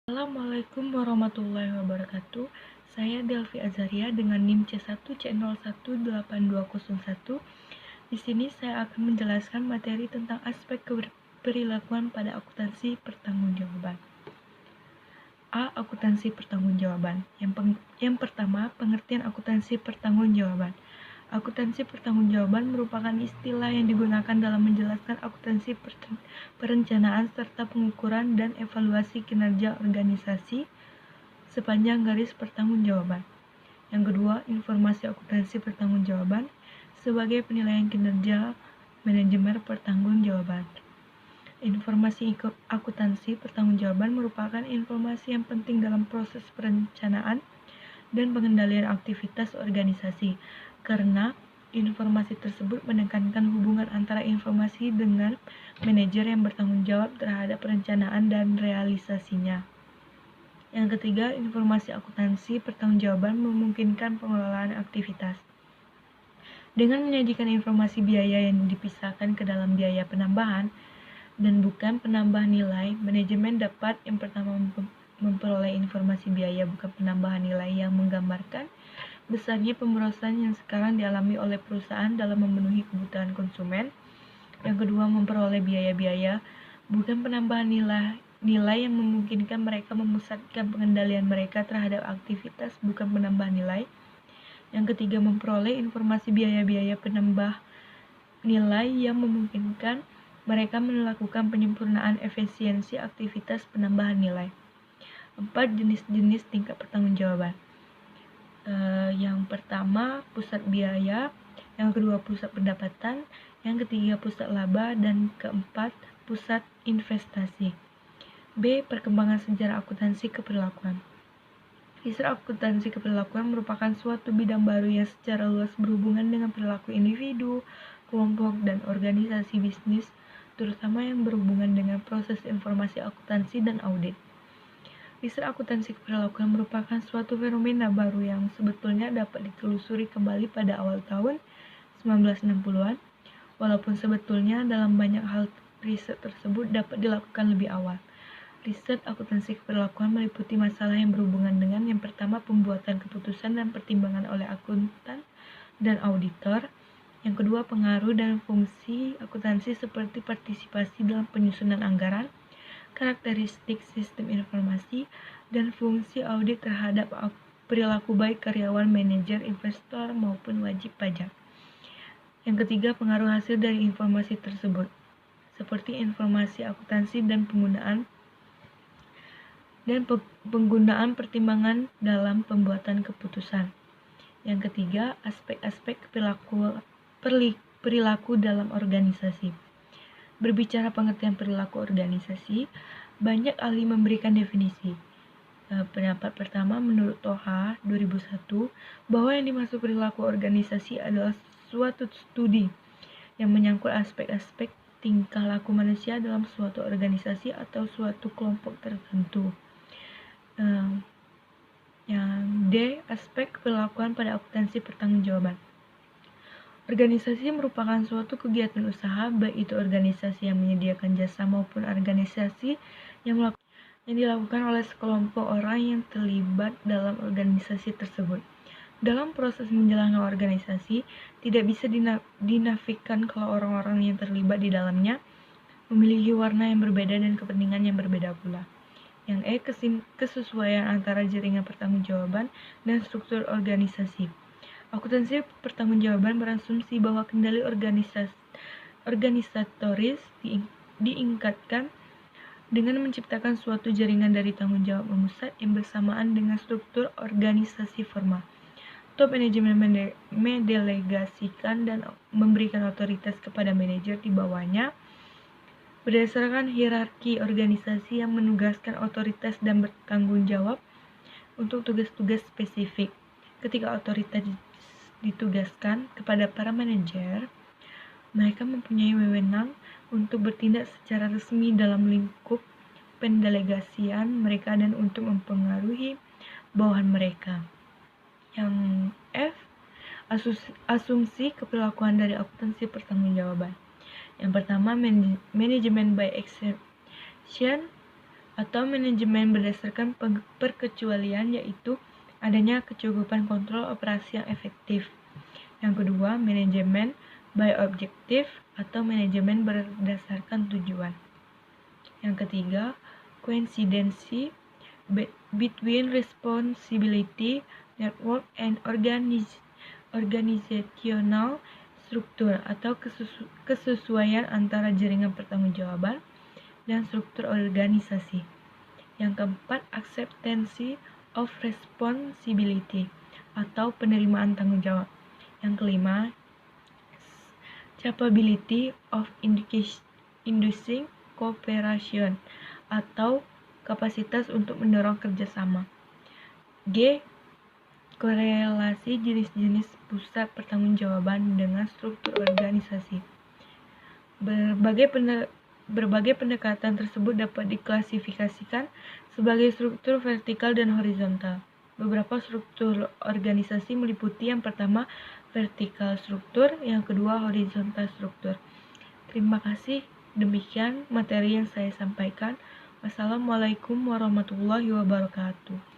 Assalamualaikum warahmatullahi wabarakatuh. Saya Delvi Azaria dengan NIM C1C018201. Di sini saya akan menjelaskan materi tentang aspek perilakuan pada akuntansi pertanggungjawaban. Akuntansi pertanggungjawaban. Yang pertama, pengertian akuntansi pertanggungjawaban. Akuntansi pertanggungjawaban merupakan istilah yang digunakan dalam menjelaskan akuntansi perencanaan serta pengukuran dan evaluasi kinerja organisasi sepanjang garis pertanggungjawaban. Yang kedua, informasi akuntansi pertanggungjawaban sebagai penilaian kinerja manajemen pertanggungjawaban. Informasi akuntansi pertanggungjawaban merupakan informasi yang penting dalam proses perencanaan dan pengendalian aktivitas organisasi, karena informasi tersebut menekankan hubungan antara informasi dengan manajer yang bertanggung jawab terhadap perencanaan dan realisasinya. Yang ketiga, informasi akuntansi pertanggungjawaban memungkinkan pengelolaan aktivitas. Dengan menyajikan informasi biaya yang dipisahkan ke dalam biaya penambahan dan bukan penambah nilai, manajemen dapat yang pertama memperoleh informasi biaya bukan penambahan nilai yang menggambarkan besarnya pemborosan yang sekarang dialami oleh perusahaan dalam memenuhi kebutuhan konsumen. Yang kedua, memperoleh biaya-biaya bukan penambahan nilai yang memungkinkan mereka memusatkan pengendalian mereka terhadap aktivitas bukan penambah nilai. Yang ketiga, memperoleh informasi biaya-biaya penambah nilai yang memungkinkan mereka melakukan penyempurnaan efisiensi aktivitas penambahan nilai. 4. Jenis-jenis tingkat pertanggungjawaban. Yang pertama, pusat biaya. Yang kedua, pusat pendapatan. Yang ketiga, pusat laba. Dan keempat, pusat investasi. B. Perkembangan sejarah akuntansi keperilakuan. Istilah akuntansi keperilakuan merupakan suatu bidang baru yang secara luas berhubungan dengan perilaku individu, kelompok, dan organisasi bisnis, terutama yang berhubungan dengan proses informasi akuntansi dan audit. Istilah akuntansi keperilakuan merupakan suatu fenomena baru yang sebetulnya dapat ditelusuri kembali pada awal tahun 1960-an, walaupun sebetulnya dalam banyak hal riset tersebut dapat dilakukan lebih awal. Riset akuntansi keperilakuan meliputi masalah yang berhubungan dengan yang pertama, pembuatan keputusan dan pertimbangan oleh akuntan dan auditor. Yang kedua, pengaruh dan fungsi akuntansi seperti partisipasi dalam penyusunan anggaran, karakteristik sistem informasi, dan fungsi audit terhadap perilaku baik karyawan, manajer, investor, maupun wajib pajak. Yang ketiga, pengaruh hasil dari informasi tersebut, seperti informasi akuntansi dan penggunaan pertimbangan dalam pembuatan keputusan. Yang ketiga, aspek-aspek perilaku dalam organisasi. Berbicara pengertian perilaku organisasi, banyak ahli memberikan definisi. Pendapat pertama menurut Toha 2001 bahwa yang dimaksud perilaku organisasi adalah suatu studi yang menyangkut aspek-aspek tingkah laku manusia dalam suatu organisasi atau suatu kelompok tertentu. Yang D. Aspek perilakuan pada akuntansi pertanggungjawaban. Organisasi merupakan suatu kegiatan usaha, baik itu organisasi yang menyediakan jasa maupun organisasi yang dilakukan oleh sekelompok orang yang terlibat dalam organisasi tersebut. Dalam proses menjalankan organisasi, tidak bisa dinafikan kalau orang-orang yang terlibat di dalamnya memiliki warna yang berbeda dan kepentingan yang berbeda pula. Yang E. Kesesuaian antara jaringan pertanggungjawaban dan struktur organisasi. Akuntansi pertanggungjawaban berasumsi bahwa kendali organisatoris diingkatkan dengan menciptakan suatu jaringan dari tanggung jawab memusat yang bersamaan dengan struktur organisasi formal. Top manajemen mendelegasikan dan memberikan otoritas kepada manajer di bawahnya berdasarkan hierarki organisasi yang menugaskan otoritas dan bertanggung jawab untuk tugas-tugas spesifik. Ketika otoritas ditugaskan kepada para manajer, mereka mempunyai wewenang untuk bertindak secara resmi dalam lingkup pendelegasian mereka dan untuk mempengaruhi bawahan mereka. Yang F. Asumsi keperilakuan dari akuntansi pertanggungjawaban. Yang pertama, manajemen by exception atau manajemen berdasarkan perkecualian, yaitu adanya kecukupan kontrol operasi yang efektif. Yang kedua, manajemen by objective atau manajemen berdasarkan tujuan. Yang ketiga, coincidency between responsibility, network, and organizational struktur atau kesesuaian antara jaringan pertanggungjawaban dan struktur organisasi. Yang keempat, acceptance of responsibility atau penerimaan tanggung jawab. Yang kelima, capability of inducing cooperation atau kapasitas untuk mendorong kerjasama. G. Korelasi jenis-jenis pusat pertanggungjawaban dengan struktur organisasi. Berbagai pendekatan tersebut dapat diklasifikasikan sebagai struktur vertikal dan horizontal. Beberapa struktur organisasi meliputi yang pertama vertikal struktur, yang kedua horizontal struktur. Terima kasih, demikian materi yang saya sampaikan. Wassalamualaikum warahmatullahi wabarakatuh.